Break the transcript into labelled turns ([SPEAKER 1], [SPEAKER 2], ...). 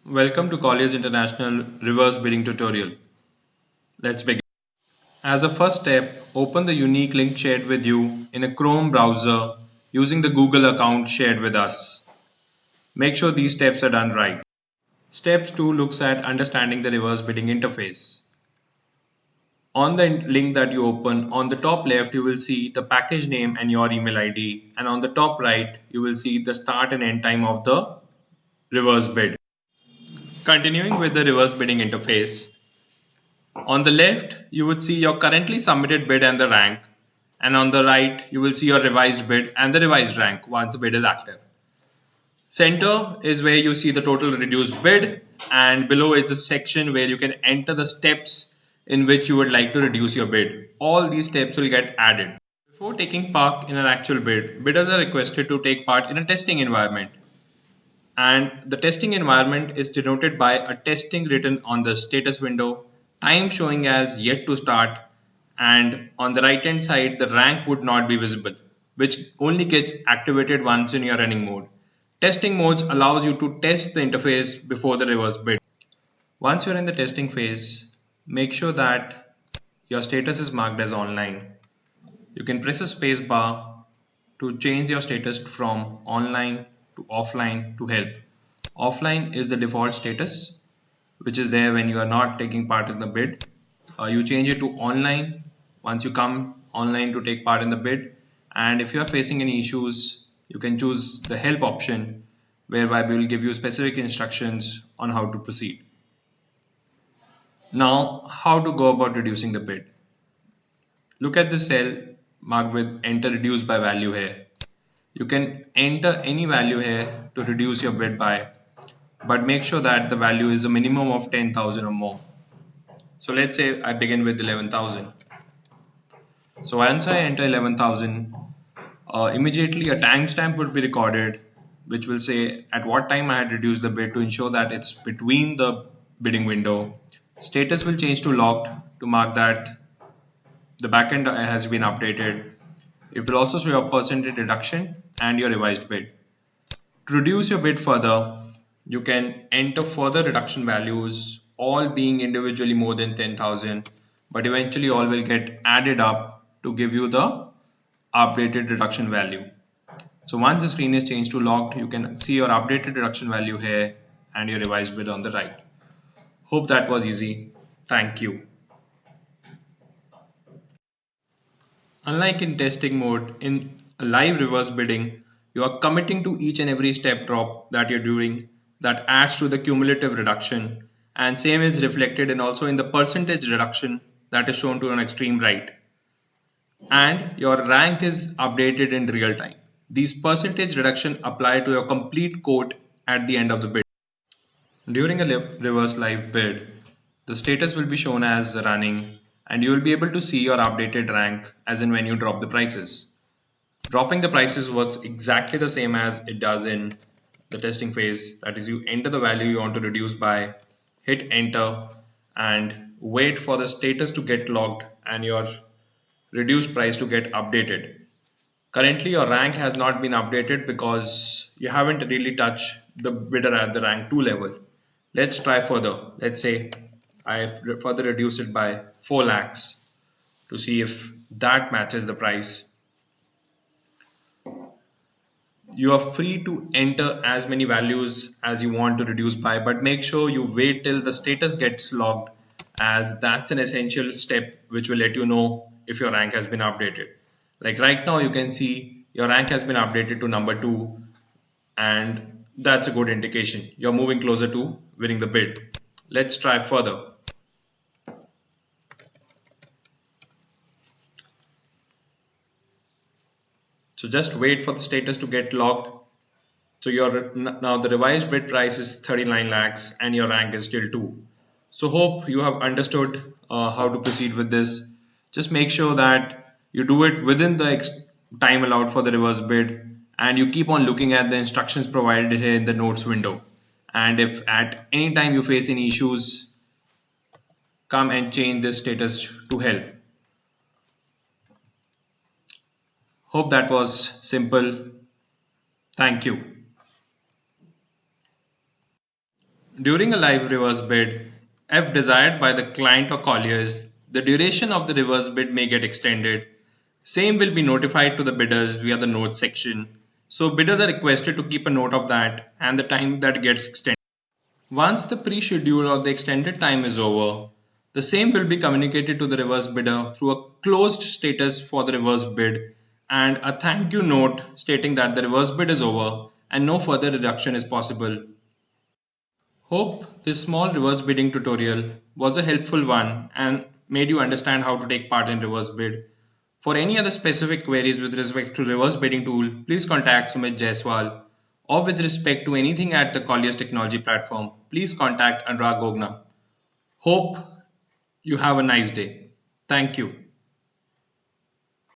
[SPEAKER 1] Welcome to Colliers International reverse bidding tutorial. Let's begin. As a first step, open the unique link shared with you in a Chrome browser using the Google account shared with us. Make sure these steps are done right. Step 2 looks at understanding the reverse bidding interface. On the link that you open, on the top left you will see the package name and your email ID, and on the top right you will see the start and end time of the reverse bid. Continuing with the reverse bidding interface, on the left, you would see your currently submitted bid and the rank, and on the right, you will see your revised bid and the revised rank once the bid is active. Center is where you see the total reduced bid, and below is the section where you can enter the steps in which you would like to reduce your bid. All these steps will get added. Before taking part in an actual bid, bidders are requested to take part in a testing environment. And the testing environment is denoted by a testing written on the status window, time showing as yet to start, and on the right hand side the rank would not be visible, which only gets activated once in your running mode. Testing modes allows you to test the interface before the reverse bid. Once you're in the testing phase, make sure that your status is marked as online. You can press a space bar to change your status from online to offline to help. Offline is the default status, which is there when you are not taking part in the bid. You change it to online once you come online to take part in the bid. And if you are facing any issues, you can choose the help option, whereby we will give you specific instructions on how to proceed. Now, how to go about reducing the bid. Look at the cell marked with enter reduce by value here. You can enter any value here to reduce your bid by, but make sure that the value is a minimum of 10,000 or more. So let's say I begin with 11,000. So once I enter 11,000, immediately a timestamp would be recorded which will say at what time I had reduced the bid to ensure that it's between the bidding window. Status will change to locked to mark that the backend has been updated. It will also show your percentage reduction and your revised bid. To reduce your bid further, you can enter further reduction values, all being individually more than 10,000, but eventually all will get added up to give you the updated reduction value. So once the screen is changed to locked, you can see your updated reduction value here and your revised bid on the right. Hope that was easy. Thank you. Unlike in testing mode, in live reverse bidding, you are committing to each and every step drop that you're doing that adds to the cumulative reduction, and same is reflected in also in the percentage reduction that is shown to an extreme right. And your rank is updated in real time. These percentage reduction apply to your complete quote at the end of the bid. During a reverse live bid, the status will be shown as running and you will be able to see your updated rank as in when you drop the prices. Dropping the prices works exactly the same as it does in the testing phase. That is, you enter the value you want to reduce by, hit enter, and wait for the status to get logged and your reduced price to get updated. Currently, your rank has not been updated because you haven't really touched the bidder at the rank 2 level. Let's try further. Let's say I further reduce it by 4 lakhs to see if that matches the price. You are free to enter as many values as you want to reduce by, but make sure you wait till the status gets logged, as that's an essential step which will let you know if your rank has been updated. Like right now you can see your rank has been updated to number 2, and that's a good indication you're moving closer to winning the bid. Let's try further. So just wait for the status to get logged. So now the revised bid price is 39 lakhs and your rank is still 2. So hope you have understood how to proceed with this. Just make sure that you do it within the time allowed for the reverse bid, and you keep on looking at the instructions provided here in the notes window. And if at any time you face any issues, come and change this status to help. Hope that was simple. Thank you. During a live reverse bid, if desired by the client or Colliers, the duration of the reverse bid may get extended. Same will be notified to the bidders via the notes section. So bidders are requested to keep a note of that and the time that gets extended. Once the pre-schedule or the extended time is over, the same will be communicated to the reverse bidder through a closed status for the reverse bid and a thank you note stating that the reverse bid is over and no further reduction is possible. Hope this small reverse bidding tutorial was a helpful one and made you understand how to take part in reverse bid. For any other specific queries with respect to reverse bidding tool, please contact Sumit Jaiswal, or with respect to anything at the Colliers technology platform, please contact anurag.gogna. Hope you have a nice day. Thank you.